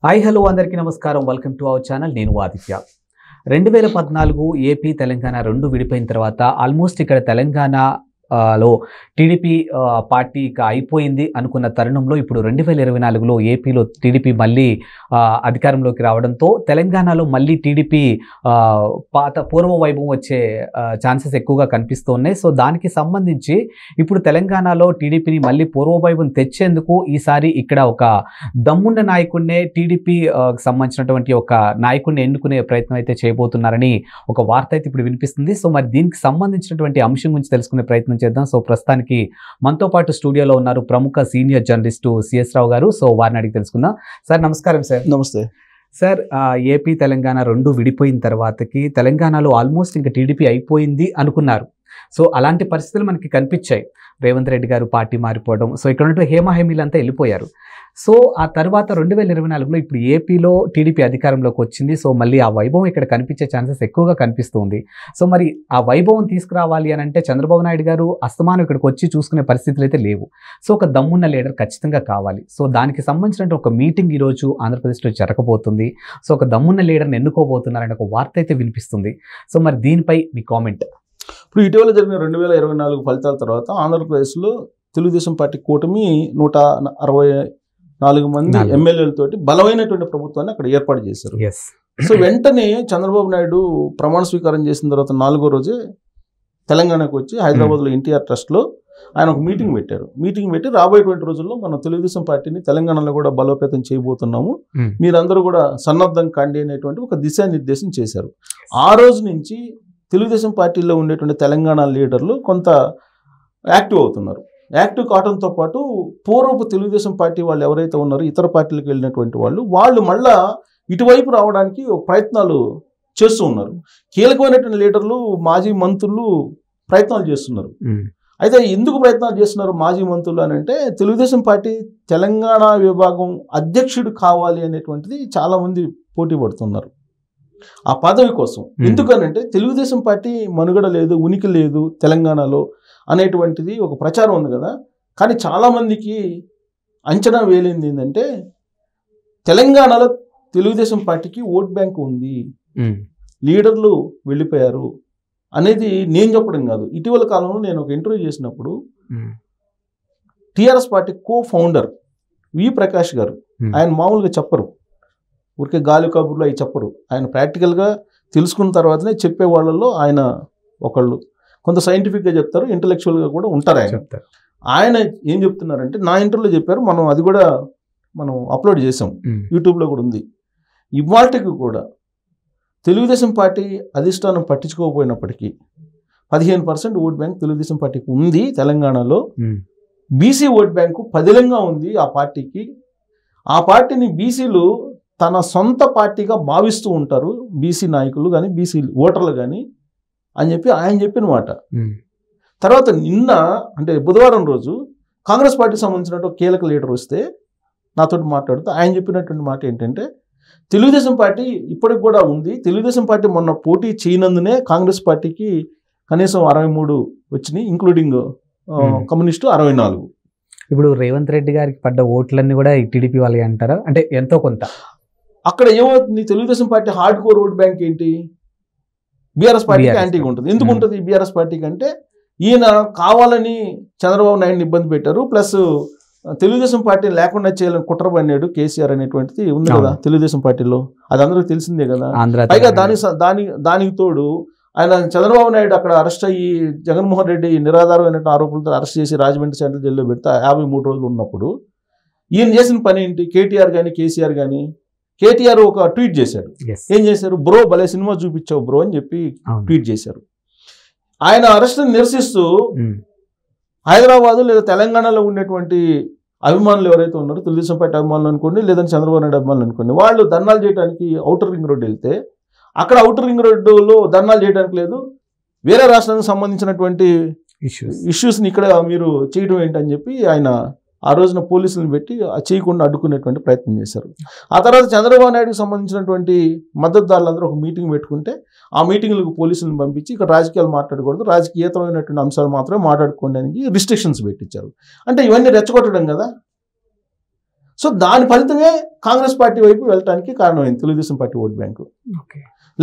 Hi hello అందరికీ నమస్కారం. Welcome to our channel. నేను ఆదిత్య. 2014 ఏపీ తెలంగాణ రెండు విడిపోయిన తర్వాత ఆల్మోస్ట్ ఇక్కడ తెలంగాణలో టీడీపీ పార్టీ ఇక అయిపోయింది అనుకున్న తరుణంలో ఇప్పుడు 2024లో ఏపీలో టీడీపీ మళ్ళీ అధికారంలోకి రావడంతో తెలంగాణలో మళ్ళీ టీడీపీ పాత పూర్వ వైభవం వచ్చే ఛాన్సెస్ ఎక్కువగా కనిపిస్తున్నాయి. సో దానికి సంబంధించి ఇప్పుడు తెలంగాణలో టీడీపీని మళ్ళీ పూర్వ వైభవం తెచ్చేందుకు ఈసారి ఇక్కడ ఒక దమ్మున్న నాయకుడినే టీడీపీ సంబంధించినటువంటి ఒక నాయకుడిని ఎన్నుకునే ప్రయత్నం అయితే చేయబోతున్నారని ఒక వార్త అయితే ఇప్పుడు వినిపిస్తుంది. సో మరి దీనికి సంబంధించినటువంటి అంశం గురించి తెలుసుకునే ప్రయత్నం చేద్దాం. సో ప్రస్తుతానికి మనతో పాటు స్టూడియోలో ఉన్నారు ప్రముఖ సీనియర్ జర్నలిస్టు సిఎస్ రావు గారు. సో వారిని అడిగి తెలుసుకుందాం. సార్ నమస్కారం. సార్ నమస్తే సార్. ఏపీ తెలంగాణ రెండు విడిపోయిన తర్వాతకి తెలంగాణలో ఆల్మోస్ట్ ఇంకా టీడీపీ అయిపోయింది అనుకున్నారు. సో అలాంటి పరిస్థితులు మనకి కనిపించాయి. రేవంత్ రెడ్డి గారు పార్టీ మారిపోవడం, సో ఇక్కడ ఉన్నటువంటి హేమహేమీలంతా వెళ్ళిపోయారు. సో ఆ తర్వాత 2024లో ఇప్పుడు ఏపీలో టీడీపీ అధికారంలోకి వచ్చింది. సో మళ్ళీ ఆ వైభవం ఇక్కడ కనిపించే ఛాన్సెస్ ఎక్కువగా కనిపిస్తుంది. సో మరి ఆ వైభవం తీసుకురావాలి అని అంటే చంద్రబాబు నాయుడు గారు అస్తమానం ఇక్కడికి వచ్చి చూసుకునే పరిస్థితులు అయితే లేవు. సో ఒక దమ్మున్న లీడర్ ఖచ్చితంగా కావాలి. సో దానికి సంబంధించిన ఒక మీటింగ్ ఈరోజు ఆంధ్రప్రదేశ్లో జరగబోతుంది. సో ఒక దమ్మున్న లీడర్ని ఎన్నుకోబోతున్నారని ఒక వార్త అయితే వినిపిస్తుంది. సో మరి దీనిపై మీ కామెంట్. ఇప్పుడు ఇటీవల జరిగిన 2024 ఫలితాల తర్వాత ఆంధ్రప్రదేశ్లో తెలుగుదేశం పార్టీ కూటమి 164 మంది ఎమ్మెల్యేలతోటి బలమైనటువంటి ప్రభుత్వాన్ని అక్కడ ఏర్పాటు చేశారు. సో వెంటనే చంద్రబాబు నాయుడు ప్రమాణ స్వీకారం చేసిన తర్వాత 4వ రోజే తెలంగాణకు వచ్చి హైదరాబాద్లో ఎన్టీఆర్ ట్రస్ట్లో ఆయన ఒక మీటింగ్ పెట్టారు. మీటింగ్ పెట్టి రాబోయేటువంటి రోజుల్లో మనం తెలుగుదేశం పార్టీని తెలంగాణలో కూడా బలోపేతం చేయబోతున్నాము, మీరందరూ కూడా సన్నద్ధం కాండి అనేటువంటి ఒక దిశానిర్దేశం చేశారు. ఆ రోజు నుంచి తెలుగుదేశం పార్టీలో ఉండేటువంటి తెలంగాణ లీడర్లు కొంత యాక్టివ్ అవుతున్నారు. యాక్టివ్ కావడంతో పాటు పూర్వపు తెలుగుదేశం పార్టీ వాళ్ళు ఎవరైతే ఉన్నారో ఇతర పార్టీలకు వెళ్ళినటువంటి వాళ్ళు మళ్ళా ఇటువైపు రావడానికి ప్రయత్నాలు చేస్తూ ఉన్నారు. కీలకమైనటువంటి లీడర్లు మాజీ మంత్రులు ప్రయత్నాలు చేస్తున్నారు. అయితే ఎందుకు ప్రయత్నాలు చేస్తున్నారు మాజీ మంత్రులు అని అంటే తెలుగుదేశం పార్టీ తెలంగాణ విభాగం అధ్యక్షుడు కావాలి అనేటువంటిది చాలామంది పోటీ పడుతున్నారు ఆ పదవి కోసం. ఎందుకనంటే తెలుగుదేశం పార్టీ మనుగడ లేదు, ఉనికి లేదు తెలంగాణలో అనేటువంటిది ఒక ప్రచారం ఉంది కదా. కానీ చాలామందికి అంచనా వేలింది ఏంటంటే తెలంగాణలో తెలుగుదేశం పార్టీకి ఓట్ బ్యాంక్ ఉంది, లీడర్లు వెళ్ళిపోయారు అనేది నేను చెప్పడం కాదు. ఇటీవల కాలంలో నేను ఒక ఇంటర్వ్యూ చేసినప్పుడు టీఆర్ఎస్ పార్టీ కో ఫౌండర్ వి ప్రకాష్ గారు, ఆయన మామూలుగా చెప్పరు, ఊరికే గాలి కబుర్లు అవి చెప్పరు. ఆయన ప్రాక్టికల్గా తెలుసుకున్న తర్వాతనే చెప్పే వాళ్ళల్లో ఆయన ఒకళ్ళు. కొంత సైంటిఫిక్గా చెప్తారు, ఇంటలెక్చువల్గా కూడా ఉంటారు ఆయన. ఆయన ఏం చెప్తున్నారంటే నా ఇంటర్వ్యూలో చెప్పారు, మనం కూడా అప్లోడ్ చేసాం, యూట్యూబ్లో కూడా ఉంది. ఇవాళకి కూడా తెలుగుదేశం పార్టీ అధిష్టానం పట్టించుకోకపోయినప్పటికీ 15% ఓట్ బ్యాంక్ తెలుగుదేశం పార్టీకి ఉంది తెలంగాణలో. బీసీ ఓట్ బ్యాంకు పదిలంగా ఉంది ఆ పార్టీకి. ఆ పార్టీని బీసీలు తన సొంత పార్టీగా భావిస్తూ ఉంటారు, బీసీ నాయకులు కానీ బీసీ ఓటర్లు కానీ అని చెప్పి ఆయన చెప్పిన మాట. తర్వాత నిన్న అంటే బుధవారం రోజు కాంగ్రెస్ పార్టీకి సంబంధించిన కీలక లీడర్ వస్తే నాతో మాట్లాడుతూ ఆయన చెప్పినటువంటి మాట ఏంటంటే తెలుగుదేశం పార్టీ ఇప్పటికి కూడా ఉంది, తెలుగుదేశం పార్టీ మొన్న పోటీ చేయనందునే కాంగ్రెస్ పార్టీకి కనీసం 63 వచ్చినాయి, ఇంక్లూడింగ్ కమ్యూనిస్టు 64. ఇప్పుడు రేవంత్ రెడ్డి గారికి పడ్డ ఓట్లన్నీ కూడా టీడీపీ వాళ్ళకి అంటారా? అంటే ఎంతో కొంత అక్కడ ఏమవుతుంది, Telugu Desam party hard core vote bank ఏంటి, బీఆర్ఎస్ పార్టీకి యాంటీగా ఉంటుంది. ఎందుకు ఉంటుంది బీఆర్ఎస్ పార్టీకి అంటే ఈయన కావాలని చంద్రబాబు నాయుడిని ఇబ్బంది పెట్టారు, ప్లస్ తెలుగుదేశం పార్టీని లేకుండా చేయాలని కుట్ర పన్నాడు కేసీఆర్ అనేటువంటిది ఉంది కదా తెలుగుదేశం పార్టీలో, అది అందరికీ తెలిసిందే కదా. పైగా దానికి తోడు ఆయన చంద్రబాబు నాయుడు అక్కడ అరెస్ట్ అయ్యి జగన్మోహన్ రెడ్డి నిరాధారమైన ఆరోపణలతో అరెస్ట్ చేసి రాజమండ్రి సెంట్రల్ జైల్లో పెడితే 53 రోజులు ఉన్నప్పుడు ఈయన చేసిన పని ఏంటి, కేటీఆర్ కానీ కేసీఆర్ కానీ, కేటీఆర్ ఒక ట్వీట్ చేశాడు. ఏం చేశారు, బ్రో భలే సినిమా చూపించావు బ్రో అని చెప్పి ట్వీట్ చేశారు. ఆయన అరెస్ట్ని నిరసిస్తూ హైదరాబాదు లేదా తెలంగాణలో ఉండేటువంటి అభిమానులు ఎవరైతే ఉన్నారో తెలుగుదేశం పార్టీ అభిమానులు అనుకోండి, లేదంటే చంద్రబాబు నాయుడు అభిమానులు అనుకోండి, వాళ్ళు ధర్నాలు చేయడానికి ఔటర్ రింగ్ రోడ్డు వెళ్తే అక్కడ ఔటర్ రింగ్ రోడ్డులో ధర్నాలు చేయడానికి లేదు, వేరే రాష్ట్రానికి సంబంధించినటువంటి ఇష్యూస్ని ఇక్కడ మీరు చేయడం ఏంటని చెప్పి ఆయన ఆ రోజున పోలీసులను పెట్టి చేయకుండా అడ్డుకునేటువంటి ప్రయత్నం చేశారు. ఆ తర్వాత చంద్రబాబు నాయుడుకి సంబంధించినటువంటి మద్దతుదారులందరూ ఒక మీటింగ్ పెట్టుకుంటే ఆ మీటింగ్లకు పోలీసులను పంపించి ఇక్కడ రాజకీయాలు మాట్లాడకూడదు, రాజకీయేతరమైనటువంటి అంశాలు మాత్రమే మాట్లాడుకోవడానికి రిస్ట్రిక్షన్స్ పెట్టించారు. అంటే ఇవన్నీ రెచ్చగొట్టడం కదా. సో దాని ఫలితమే కాంగ్రెస్ పార్టీ వైపు వెళ్ళటానికి కారణమైంది తెలుగుదేశం పార్టీ ఓట్ బ్యాంకు.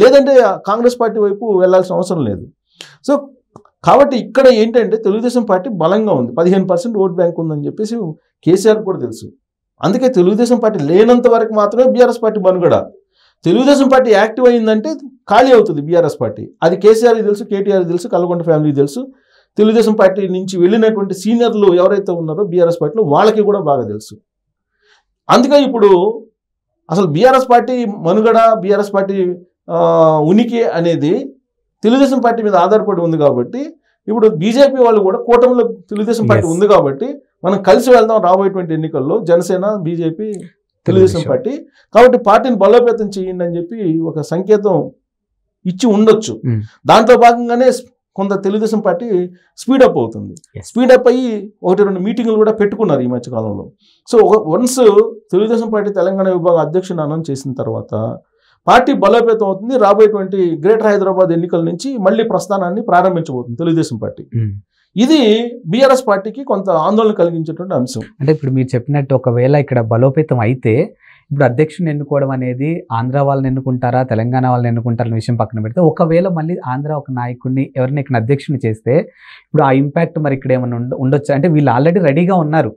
లేదంటే కాంగ్రెస్ పార్టీ వైపు వెళ్ళాల్సిన అవసరం లేదు. సో కాబట్టి ఇక్కడ ఏంటంటే తెలుగుదేశం పార్టీ బలంగా ఉంది, 15% ఓట్ బ్యాంక్ ఉందని చెప్పేసి కేసీఆర్ కూడా తెలుసు. అందుకే తెలుగుదేశం పార్టీ లేనంత వరకు మాత్రమే బీఆర్ఎస్ పార్టీ మనుగడ. తెలుగుదేశం పార్టీ యాక్టివ్ అయిందంటే ఖాళీ అవుతుంది బీఆర్ఎస్ పార్టీ. అది కేసీఆర్కి తెలుసు, కేటీఆర్ తెలుసు, కల్వకుంట్ల ఫ్యామిలీకి తెలుసు. తెలుగుదేశం పార్టీ నుంచి వెళ్ళినటువంటి సీనియర్లు ఎవరైతే ఉన్నారో బీఆర్ఎస్ పార్టీలో వాళ్ళకి కూడా బాగా తెలుసు. అందుకే ఇప్పుడు అసలు బీఆర్ఎస్ పార్టీ మనుగడ, బీఆర్ఎస్ పార్టీ ఉనికి అనేది తెలుగుదేశం పార్టీ మీద ఆధారపడి ఉంది. కాబట్టి ఇప్పుడు బీజేపీ వాళ్ళు కూడా కూటమిలో తెలుగుదేశం పార్టీ ఉంది కాబట్టి మనం కలిసి వెళ్దాం రాబోయేటువంటి ఎన్నికల్లో, జనసేన, బీజేపీ, తెలుగుదేశం పార్టీ. కాబట్టి పార్టీని బలోపేతం చేయండి అని చెప్పి ఒక సంకేతం ఇచ్చి ఉండొచ్చు. దాంట్లో భాగంగానే కొంత తెలుగుదేశం పార్టీ స్పీడప్ అవుతుంది. స్పీడప్ అయ్యి 1-2 మీటింగులు కూడా పెట్టుకున్నారు ఈ మధ్యకాలంలో. So once Telugu Desam party Telangana విభాగం అధ్యక్షుని అనౌన్స్ చేసిన తర్వాత పార్టీ బలోపేతం అవుతుంది. రాబోయేటువంటి గ్రేటర్ హైదరాబాద్ ఎన్నికల నుంచి మళ్ళీ ప్రస్థానాన్ని ప్రారంభించబోతుంది తెలుగుదేశం పార్టీ. ఇది బీఆర్ఎస్ పార్టీకి కొంత ఆందోళన కలిగించేటువంటి అంశం. అంటే ఇప్పుడు మీరు చెప్పినట్టు ఒకవేళ ఇక్కడ బలోపేతం అయితే ఇప్పుడు అధ్యక్షుని ఎన్నుకోవడం అనేది ఆంధ్ర వాళ్ళని ఎన్నుకుంటారా, తెలంగాణ వాళ్ళని ఎన్నుకుంటారనే విషయం పక్కన పెడితే, ఒకవేళ మళ్ళీ ఆంధ్ర ఒక నాయకుడిని ఎవరిని ఇక్కడ అధ్యక్షుని చేస్తే ఇప్పుడు ఆ ఇంపాక్ట్ మరి ఇక్కడ ఏమైనా ఉండొచ్చు. అంటే వీళ్ళు ఆల్రెడీ రెడీగా ఉన్నారు,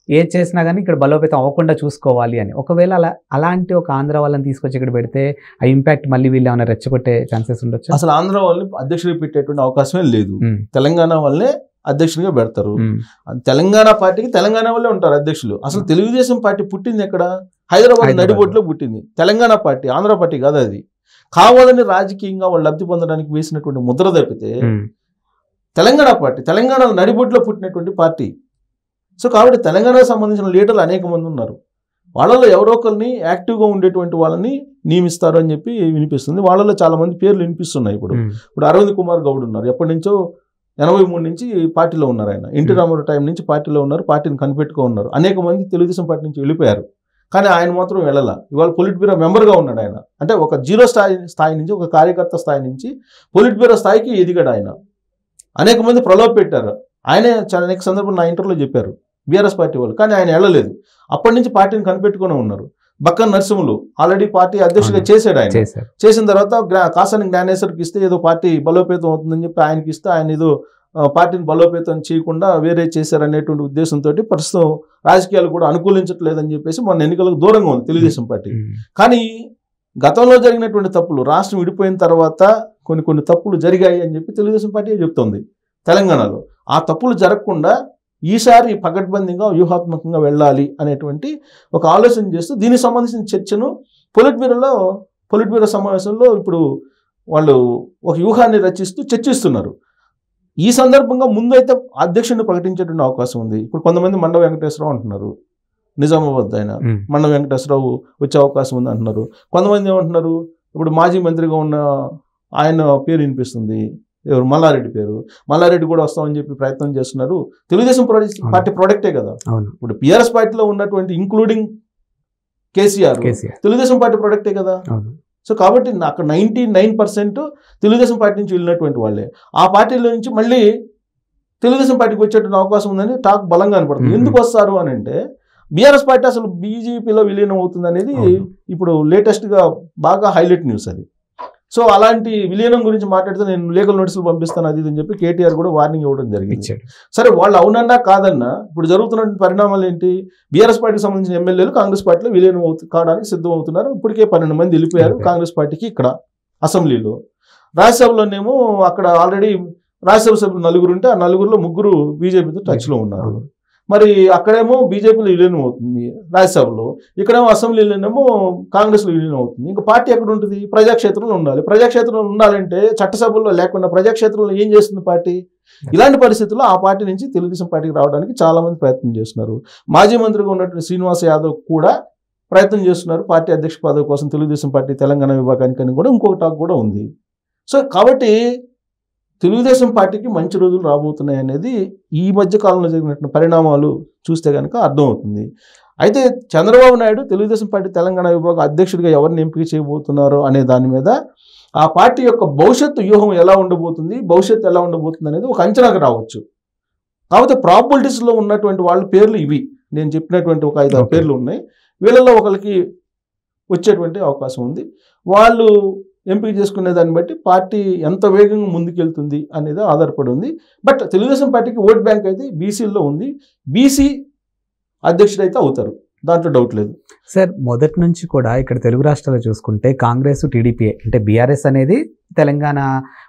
ఏది చేసినా కానీ ఇక్కడ బలోపేతం అవ్వకుండా చూసుకోవాలి అని. ఒకవేళ అలాంటి ఒక ఆంధ్ర వాళ్ళని తీసుకొచ్చి ఇక్కడ పెడితే ఆ ఇంపాక్ట్ మళ్ళీ వీళ్ళు ఏమైనా రెచ్చగొట్టే ఛాన్సెస్ ఉండొచ్చు. అసలు ఆంధ్ర వాళ్ళని అధ్యక్షుడికి పెట్టేటువంటి అవకాశమే లేదు. తెలంగాణ వాళ్ళనే అధ్యక్షుడిగా పెడతారు. తెలంగాణ పార్టీకి తెలంగాణ వాళ్ళే ఉంటారు అధ్యక్షులు. అసలు తెలుగుదేశం పార్టీ పుట్టింది ఎక్కడ? హైదరాబాద్ నడిబొడ్లో పుట్టింది. తెలంగాణ పార్టీ, ఆంధ్ర పార్టీ కాదు అది. కావాలని రాజకీయంగా వాళ్ళు లబ్ధి పొందడానికి వేసినటువంటి ముద్ర తప్పితే తెలంగాణ పార్టీ తెలంగాణ నడిబొడ్లో పుట్టినటువంటి పార్టీ. సో కాబట్టి తెలంగాణకు సంబంధించిన లీడర్లు అనేక మంది ఉన్నారు. వాళ్ళలో ఎవరో ఒకరిని యాక్టివ్గా ఉండేటువంటి వాళ్ళని నియమిస్తారు అని చెప్పి వినిపిస్తుంది. వాళ్ళలో చాలా మంది పేర్లు వినిపిస్తున్నాయి. ఇప్పుడు అరవింద్ కుమార్ గౌడ్ ఉన్నారు, ఎప్పటి నుంచో 83 నుంచి పార్టీలో ఉన్నారు. ఆయన ఎన్టీ రామారావు టైం నుంచి పార్టీలో ఉన్నారు, పార్టీని కనిపెట్టుకో ఉన్నారు. అనేక మంది తెలుగుదేశం పార్టీ నుంచి వెళ్ళిపోయారు, కానీ ఆయన మాత్రం వెళ్ళాల. ఇవాళ పొలిట్ బ్యూరో మెంబర్గా ఉన్నాడు ఆయన. అంటే ఒక జీరో స్థాయి నుంచి, ఒక కార్యకర్త స్థాయి నుంచి పొలిట్ బ్యూరో స్థాయికి ఎదిగాడు ఆయన. అనేక మంది ప్రలోభ పెట్టారు. ఆయనే చాలా అనేక సందర్భంలో నా ఇంటర్వ్యూలో చెప్పారు బీఆర్ఎస్ పార్టీ వాళ్ళు, కానీ ఆయన వెళ్ళలేదు. అప్పటి నుంచి పార్టీని కనిపెట్టుకుని ఉన్నారు. బక్కన్ నరసింహులు ఆల్రెడీ పార్టీ అధ్యక్షుడిగా చేశాడు. ఆయన చేసిన తర్వాత కాసాని జ్ఞానేశ్వర్కి ఇస్తే ఏదో పార్టీ బలోపేతం అవుతుందని చెప్పి ఆయనకి ఇస్తే ఆయన ఏదో పార్టీని బలోపేతం చేయకుండా వేరే చేశారనేటువంటి ఉద్దేశంతో ప్రస్తుతం రాజకీయాలు కూడా అనుకూలించట్లేదని చెప్పేసి మొన్న ఎన్నికలకు దూరంగా ఉంది తెలుగుదేశం పార్టీ. కానీ గతంలో జరిగినటువంటి తప్పులు, రాష్ట్రం విడిపోయిన తర్వాత కొన్ని తప్పులు జరిగాయి అని చెప్పి తెలుగుదేశం పార్టీ చెప్తోంది తెలంగాణలో. ఆ తప్పులు జరగకుండా ఈసారి పకడ్బందీగా వ్యూహాత్మకంగా వెళ్ళాలి అనేటువంటి ఒక ఆలోచన చేస్తూ దీనికి సంబంధించిన చర్చను పొలిట్ బ్యూరో సమావేశంలో ఇప్పుడు వాళ్ళు ఒక వ్యూహాన్ని రచిస్తూ చర్చిస్తున్నారు. ఈ సందర్భంగా ముందు అయితే అధ్యక్షుడిని ప్రకటించేటువంటి అవకాశం ఉంది. ఇప్పుడు కొంతమంది మండ వెంకటేశ్వరరావు అంటున్నారు, నిజామాబాద్ ఆయన మండ వెంకటేశ్వరరావు వచ్చే అవకాశం ఉంది అంటున్నారు. కొంతమంది ఏమంటున్నారు, ఇప్పుడు మాజీ మంత్రిగా ఉన్న ఆయన పేరు వినిపిస్తుంది, ఎవరు మల్లారెడ్డి పేరు. మల్లారెడ్డి కూడా వస్తామని చెప్పి ప్రయత్నం చేస్తున్నారు. తెలుగుదేశం పార్టీ ప్రోడక్టే కదా. ఇప్పుడు బీఆర్ఎస్ పార్టీలో ఉన్నటువంటి ఇంక్లూడింగ్ కేసీఆర్ తెలుగుదేశం పార్టీ ప్రోడక్టే కదా. సో కాబట్టి అక్కడ 99% తెలుగుదేశం పార్టీ నుంచి వెళ్ళినటువంటి వాళ్ళే. ఆ పార్టీలో నుంచి మళ్ళీ తెలుగుదేశం పార్టీకి వచ్చేటువంటి అవకాశం ఉందని టాక్ బలంగా కనపడుతుంది. ఎందుకు వస్తారు అని అంటే బీఆర్ఎస్ పార్టీ అసలు బీజేపీలో విలీనం అవుతుంది అనేది ఇప్పుడు లేటెస్ట్గా బాగా హైలైట్ న్యూస్ అది. సో అలాంటి విలీనం గురించి మాట్లాడితే నేను లీగల్ నోటీసులు పంపిస్తాను అది అని చెప్పి కేటీఆర్ కూడా వార్నింగ్ ఇవ్వడం జరిగింది. సరే వాళ్ళు అవునన్నా కాదన్నా ఇప్పుడు జరుగుతున్న పరిణామాలు ఏంటి? బీఆర్ఎస్ పార్టీకి సంబంధించిన ఎమ్మెల్యేలు కాంగ్రెస్ పార్టీలో విలీనం కావడానికి సిద్ధం అవుతున్నారు. ఇప్పటికే 12 మంది వెళ్ళిపోయారు కాంగ్రెస్ పార్టీకి ఇక్కడ అసెంబ్లీలో. రాజ్యసభలోనేమో అక్కడ ఆల్రెడీ రాజ్యసభ సభ్యులు 4 ఉంటే ఆ 4లో 3 బీజేపీతో టచ్లో ఉన్నారు. మరి అక్కడేమో బీజేపీలో విలీనం అవుతుంది రాజ్యసభలో, ఇక్కడేమో అసెంబ్లీలోనేమో కాంగ్రెస్లో విలీనం అవుతుంది. ఇంకా పార్టీ ఎక్కడ ఉంటుంది? ప్రజాక్షేత్రంలో ఉండాలి. ప్రజాక్షేత్రంలో ఉండాలంటే చట్టసభల్లో లేకుండా ప్రజాక్షేత్రంలో ఏం చేస్తుంది పార్టీ? ఇలాంటి పరిస్థితుల్లో ఆ పార్టీ నుంచి తెలుగుదేశం పార్టీకి రావడానికి చాలా మంది ప్రయత్నం చేస్తున్నారు. మాజీ మంత్రిగా ఉన్నటువంటి శ్రీనివాస్ యాదవ్ కూడా ప్రయత్నం చేస్తున్నారు పార్టీ అధ్యక్ష పదవి కోసం తెలుగుదేశం పార్టీ తెలంగాణ విభాగానికి అని కూడా ఇంకొక టాక్ కూడా ఉంది. సో కాబట్టి తెలుగుదేశం పార్టీకి మంచి రోజులు రాబోతున్నాయి అనేది ఈ మధ్య కాలంలో జరిగినటువంటి పరిణామాలు చూస్తే కనుక అర్థమవుతుంది. అయితే చంద్రబాబు నాయుడు తెలుగుదేశం పార్టీ తెలంగాణ విభాగ అధ్యక్షుడిగా ఎవరిని ఎంపిక చేయబోతున్నారో అనే దాని మీద ఆ పార్టీ యొక్క భవిష్యత్తు వ్యూహం ఎలా ఉండబోతుంది, భవిష్యత్తు ఎలా ఉండబోతుంది అనేది ఒక అంచనాకు రావచ్చు. కాకపోతే ప్రాబబిలిటీస్లో ఉన్నటువంటి వాళ్ళ పేర్లు ఇవి. నేను చెప్పినటువంటి ఒక 5-6 Okay. పేర్లు ఉన్నాయి. వీళ్ళల్లో ఒకరికి వచ్చేటువంటి అవకాశం ఉంది. వాళ్ళు ఎంపిక చేసుకునే దాన్ని బట్టి పార్టీ ఎంత వేగంగా ముందుకెళ్తుంది అనేది ఆధారపడి ఉంది. బట్ తెలుగుదేశం పార్టీకి ఓట్ బ్యాంక్ అయితే బీసీల్లో ఉంది. బీసీ అధ్యక్షుడు అయితే అవుతారు, దాంట్లో డౌట్ లేదు. సార్ మొదటి నుంచి కూడా ఇక్కడ తెలుగు రాష్ట్రాల్లో చూసుకుంటే కాంగ్రెస్ టీడీపీ అంటే బీఆర్ఎస్ అనేది తెలంగాణ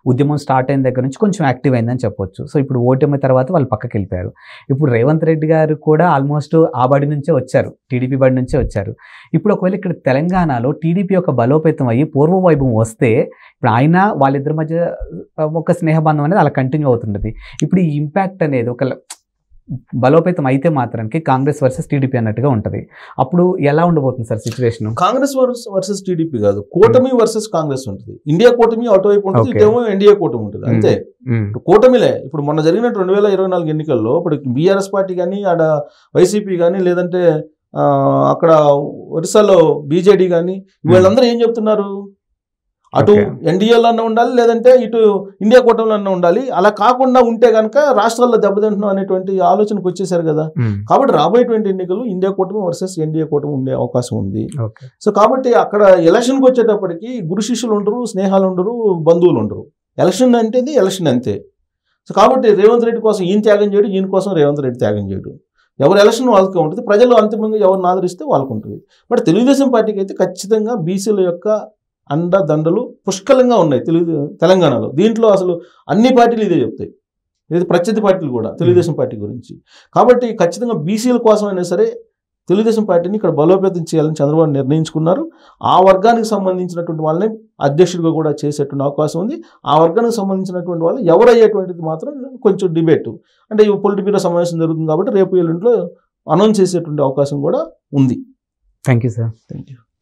ఉద్యమం స్టార్ట్ అయిన దగ్గర నుంచి కొంచెం యాక్టివ్ అయిందని చెప్పొచ్చు. సో ఇప్పుడు ఓటమి తర్వాత వాళ్ళు పక్కకి వెళ్ళిపోయారు. ఇప్పుడు రేవంత్ రెడ్డి గారు కూడా ఆల్మోస్ట్ ఆ బడి నుంచే వచ్చారు, టీడీపీ బడి నుంచే వచ్చారు. ఇప్పుడు ఒకవేళ ఇక్కడ తెలంగాణలో టీడీపీ యొక్క బలోపేతం అయ్యి పూర్వ వైభవం వస్తే ఇప్పుడు ఆయన వాళ్ళిద్దరి మధ్య ఒక స్నేహబంధం అనేది అలా కంటిన్యూ అవుతుంటుంది. ఇప్పుడు ఈ ఇంపాక్ట్ అనేది ఒక బలోపేతం అయితే మాత్రానికి కాంగ్రెస్ వర్సెస్ టీడీపీ అన్నట్టుగా ఉంటుంది. అప్పుడు ఎలా ఉండబోతుంది sir situation? Congress versus TDP కాదు, కూటమి వర్సెస్ కాంగ్రెస్ ఉంటుంది. ఇండియా కూటమి అటువైపు ఉంటుంది, Okay. ఇటేమో ఎన్డీఏ కూటమి ఉంటుంది, అంతే. కూటమిలే. ఇప్పుడు మొన్న జరిగిన 2024 ఎన్నికల్లో ఇప్పుడు బీఆర్ఎస్ పార్టీ కానీ, ఆడ వైసీపీ కానీ, లేదంటే అక్కడ ఒరిస్సాలో బీజేడీ కానీ, వీళ్ళందరూ ఏం చెప్తున్నారు? అటు ఎన్డీఏలో అన్న ఉండాలి, లేదంటే ఇటు ఇండియా కూటమిలో అన్న ఉండాలి. అలా కాకుండా ఉంటే కనుక రాష్ట్రాల్లో దెబ్బతింటున్నాం అనేటువంటి ఆలోచనకు వచ్చేసారు కదా. కాబట్టి రాబోయేటువంటి ఎన్నికలు ఇండియా కూటమి వర్సెస్ ఎన్డీఏ కూటమి ఉండే అవకాశం ఉంది. సో కాబట్టి అక్కడ ఎలక్షన్కి వచ్చేటప్పటికి గురు శిష్యులు ఉండరు, స్నేహాలు ఉండరు, బంధువులు ఉండరు. ఎలక్షన్ అంటే ఎలక్షన్ అంతే. సో కాబట్టి రేవంత్ రెడ్డి కోసం ఈయన త్యాగం చేయడు, ఈయన కోసం రేవంత్ రెడ్డి త్యాగం చేయడు. ఎవరు ఎలక్షన్ వాళ్ళకే ఉంటుంది, ప్రజలు అంతిమంగా ఎవరిని ఆదరిస్తే వాళ్ళకు ఉంటుంది. బట్ తెలుగుదేశం పార్టీకి అయితే ఖచ్చితంగా బీసీల యొక్క అండదండలు పుష్కలంగా ఉన్నాయి తెలంగాణలో. దీంట్లో అసలు అన్ని పార్టీలు ఇదే చెప్తాయి, ఇది ప్రత్యర్థి పార్టీలు కూడా తెలుగుదేశం పార్టీ గురించి. కాబట్టి ఖచ్చితంగా బీసీల కోసం అయినా సరే తెలుగుదేశం పార్టీని ఇక్కడ బలోపేతం చేయాలని చంద్రబాబు నిర్ణయించుకున్నారు. ఆ వర్గానికి సంబంధించినటువంటి వాళ్ళని అధ్యక్షుడిగా కూడా చేసేటువంటి అవకాశం ఉంది. ఆ వర్గానికి సంబంధించినటువంటి వాళ్ళు ఎవరు అయ్యేటువంటిది మాత్రం కొంచెం డిబేట్, అంటే ఈ పొలిట్ బ్యూరో సమావేశం జరుగుతుంది కాబట్టి రేపు ఎల్లుండిలో అనౌన్స్ చేసేటువంటి అవకాశం కూడా ఉంది. Thank you sir. Thank you.